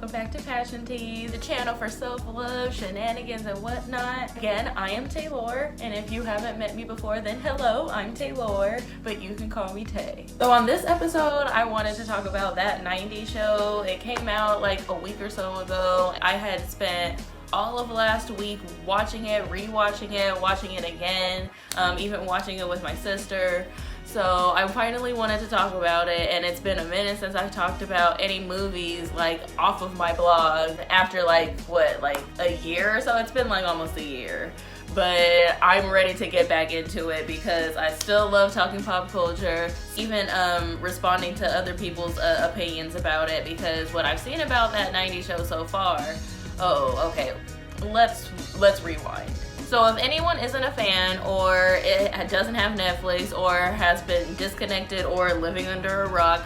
welcome back to Passion Tea, the channel for self-love, shenanigans, and whatnot. Again, I am Tay'Laur, and if you haven't met me before, then hello, I'm Tay'Laur, but you can call me Tay. So on this episode, I wanted to talk about that 90's show. It came out like a week or so ago. I had spent all of last week watching it, rewatching it, watching it again, even watching it with my sister. So I finally wanted to talk about it, and it's been a minute since I talked about any movies like off of my blog after like a year or so. It's been like almost a year, but I'm ready to get back into it because I still love talking pop culture, even responding to other people's opinions about it, because what I've seen about that 90's show so far. Oh, okay, let's rewind. So if anyone isn't a fan, or it doesn't have Netflix, or has been disconnected or living under a rock,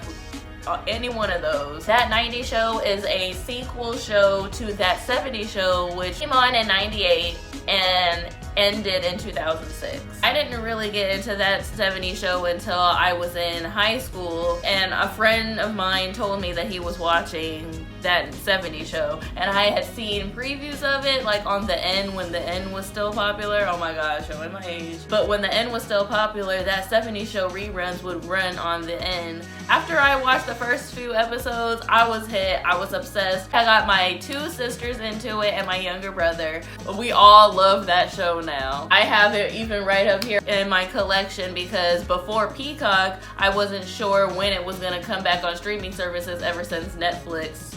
any one of those, that 90's show is a sequel show to that 70's show, which came on in 98 and ended in 2006. I didn't really get into that 70's show until I was in high school, and a friend of mine told me that he was watching that 70's show, and I had seen previews of it like on the N, when the N was still popular. Oh my gosh, showing my age. But when the N was still popular, that 70's show reruns would run on the N. After I watched the first few episodes, I was hit. I was obsessed. I got my two sisters into it and my younger brother. We all love that show now. I have it even right up here in my collection because before Peacock, I wasn't sure when it was gonna come back on streaming services ever since Netflix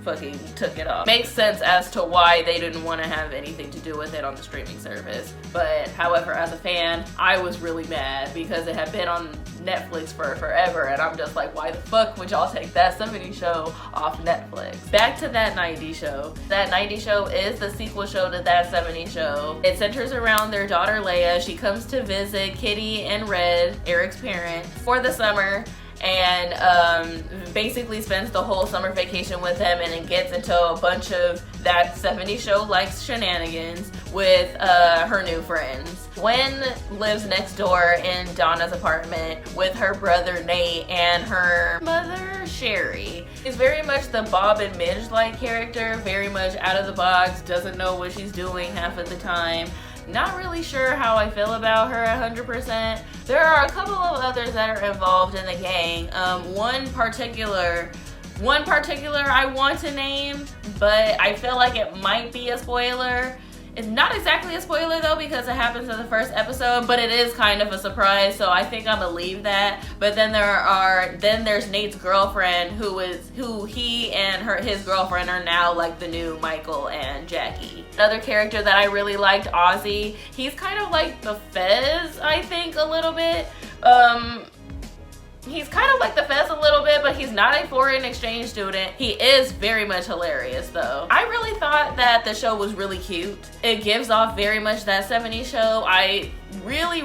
fucking took it off. Makes sense as to why they didn't want to have anything to do with it on the streaming service. But however, as a fan, I was really mad because it had been on Netflix for forever, and I'm just like, why the fuck would y'all take that 70's show off Netflix? Back to that 90's show. That 90's show is the sequel show to that 70's show. It centers around their daughter Leia. She comes to visit Kitty and Red, Eric's parents, for the summer, and basically spends the whole summer vacation with them, and it gets into a bunch of that 70's show like shenanigans with her new friends. Gwen lives next door in Donna's apartment with her brother Nate and her mother Sherry. She's very much the Bob and Midge like character, very much out of the box, doesn't know what she's doing half of the time. Not really sure how I feel about her 100%. There are a couple of others that are involved in the gang. One particular I want to name, but I feel like it might be a spoiler. It's not exactly a spoiler though, because it happens in the first episode, but it is kind of a surprise, so I think I'm gonna leave that. But then there's Nate's girlfriend, who he and his girlfriend are now like the new Michael and Jackie. Another character that I really liked, Ozzy. He's kind of like the Fez, I think, a little bit. He's kind of like the Fez a little bit, but he's not a foreign exchange student. He is very much hilarious though. I really thought that the show was really cute. It gives off very much that 70's show. I really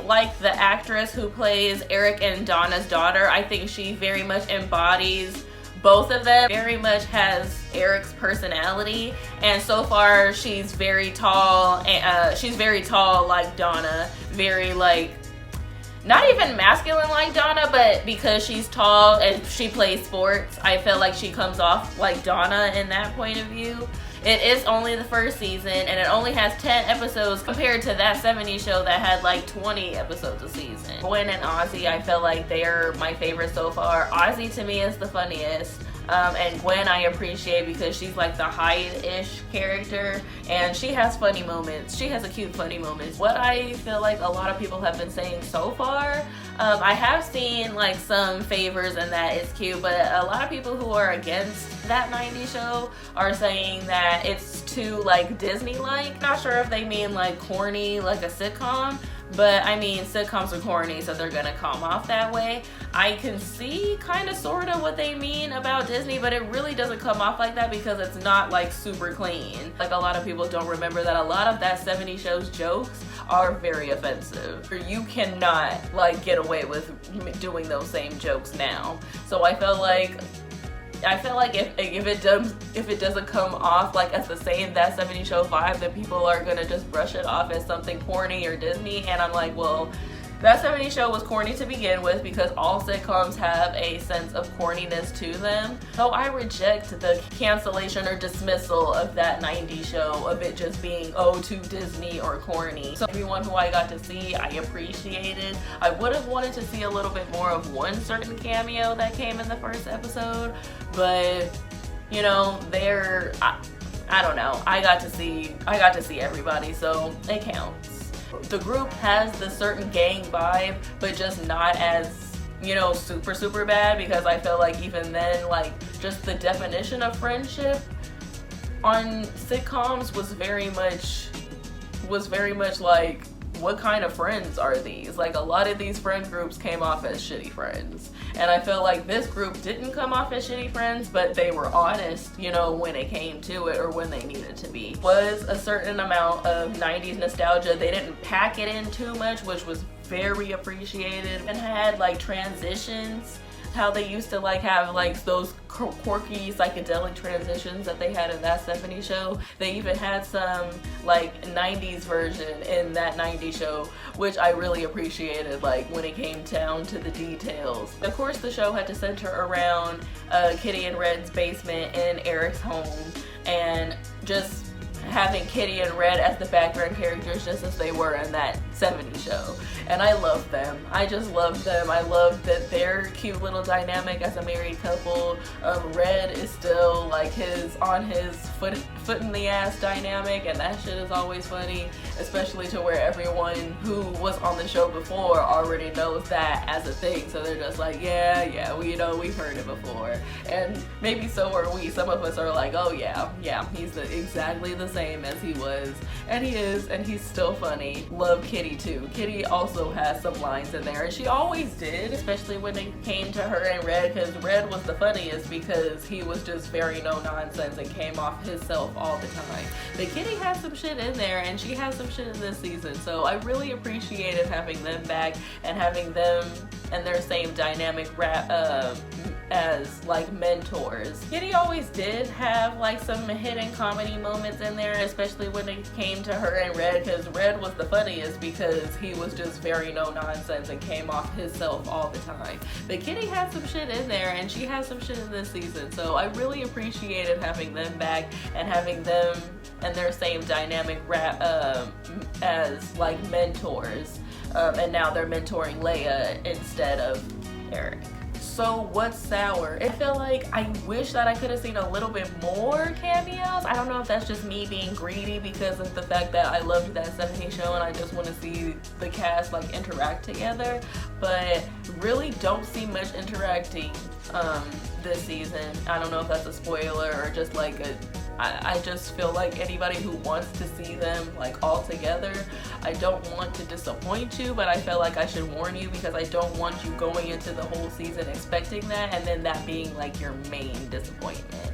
like the actress who plays Eric and Donna's daughter. I think she very much embodies both of them, very much has Eric's personality, and so far she's very tall. She's very tall like Donna, very like, not even masculine like Donna, but because she's tall and she plays sports, I feel like she comes off like Donna in that point of view. It is only the first season, and it only has 10 episodes compared to that 70's show that had like 20 episodes a season. Gwen and Ozzy, I feel like they're my favorite so far. Ozzy to me is the funniest. And Gwen I appreciate because she's like the Hyde-ish character, and she has funny moments. She has a cute funny moments. What I feel like a lot of people have been saying so far, I have seen like some favors and that it's cute, but a lot of people who are against that 90's show are saying that it's too like Disney-like. Not sure if they mean like corny like a sitcom, but I mean, sitcoms are corny, so they're gonna come off that way. I can see kind of sort of what they mean about Disney, but it really doesn't come off like that because it's not like super clean. Like, a lot of people don't remember that a lot of that 70's show's jokes are very offensive. You cannot like get away with doing those same jokes now. So I feel like if it doesn't come off like as the same that 70's show vibe, then people are gonna just brush it off as something corny or Disney, and I'm like, well, That 70's show was corny to begin with because all sitcoms have a sense of corniness to them. So I reject the cancellation or dismissal of that 90's show of it just being, oh, too Disney or corny. So everyone who I got to see, I appreciated. I would have wanted to see a little bit more of one certain cameo that came in the first episode, but you know, I don't know. I got to see everybody, so it counts. The group has the certain gang vibe, but just not as, you know, super bad, because I feel like even then, like, just the definition of friendship on sitcoms was very much like, what kind of friends are these? Like, a lot of these friend groups came off as shitty friends. And I feel like this group didn't come off as shitty friends, but they were honest, you know, when it came to it or when they needed to be. Was a certain amount of 90's nostalgia. They didn't pack it in too much, which was very appreciated, and had like transitions. How they used to like have like those quirky psychedelic transitions that they had in that 70's show. They even had some like 90's version in that 90's show, which I really appreciated, like when it came down to the details. Of course, the show had to center around Kitty and Red's basement in Eric's home, and just having Kitty and Red as the background characters just as they were in that 70's show. And I love them. I just love them. I love that they're cute little dynamic as a married couple. Red is still like on his foot in the ass dynamic, and that shit is always funny, especially to where everyone who was on the show before already knows that as a thing. So they're just like, yeah, we know, we've heard it before. And maybe so are we. Some of us are like, oh yeah, he's exactly the same as he was, and he is, and he's still funny. Love Kitty too. Kitty also has some lines in there, and she always did, especially when it came to her and Red, because Red was the funniest because he was just very no nonsense and came off himself all the time. But Kitty has some shit in there, and she has some shit in this season, so I really appreciated having them back and having them and their same dynamic as like mentors. Kitty always did have like some hidden comedy moments in there, especially when it came to her and Red, because Red was the funniest because he was just very no nonsense and came off himself all the time. But Kitty had some shit in there, and she has some shit in this season, so I really appreciated having them back and having them and their same dynamic as like mentors. And now they're mentoring Leia instead of Eric. So what's sour? I feel like I wish that I could have seen a little bit more cameos. I don't know if that's just me being greedy because of the fact that I loved that 70's show and I just want to see the cast like interact together, but really don't see much interacting this season. I don't know if that's a spoiler or just like I just feel like anybody who wants to see them like all together, I don't want to disappoint you, but I feel like I should warn you because I don't want you going into the whole season expecting that and then that being like your main disappointment,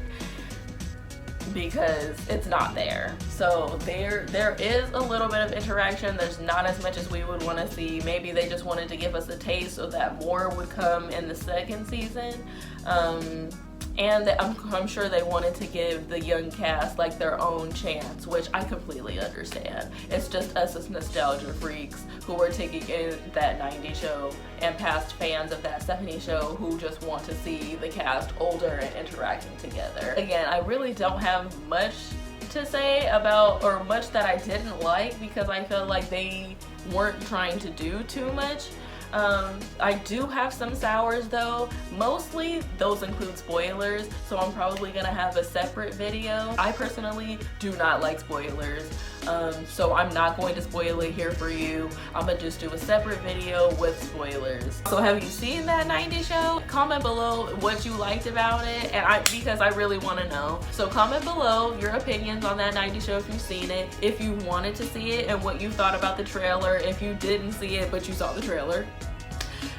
because it's not there. So there is a little bit of interaction. There's not as much as we would want to see. Maybe they just wanted to give us a taste so that more would come in the second season. And I'm sure they wanted to give the young cast like their own chance, which I completely understand. It's just us as nostalgia freaks who are taking in that 90's show and past fans of that 70's show who just want to see the cast older and interacting together. Again, I really don't have much to say about, or much that I didn't like, because I feel like they weren't trying to do too much. I do have some sours though. Mostly those include spoilers, so I'm probably gonna have a separate video. I personally do not like spoilers, so I'm not going to spoil it here for you. I'm gonna just do a separate video with spoilers. So have you seen that 90's show? Comment below what you liked about it, and because I really want to know. So comment below your opinions on that 90's show if you've seen it, if you wanted to see it, and what you thought about the trailer. If you didn't see it but you saw the trailer,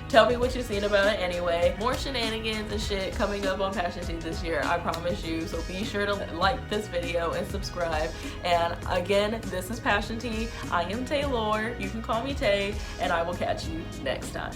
tell me what you've seen about it anyway. More shenanigans and shit coming up on Passion Tea this year, I promise you. So be sure to like this video and subscribe. And again, this is Passion Tea. I am Tay'Laur. You can call me Tay, and I will catch you next time.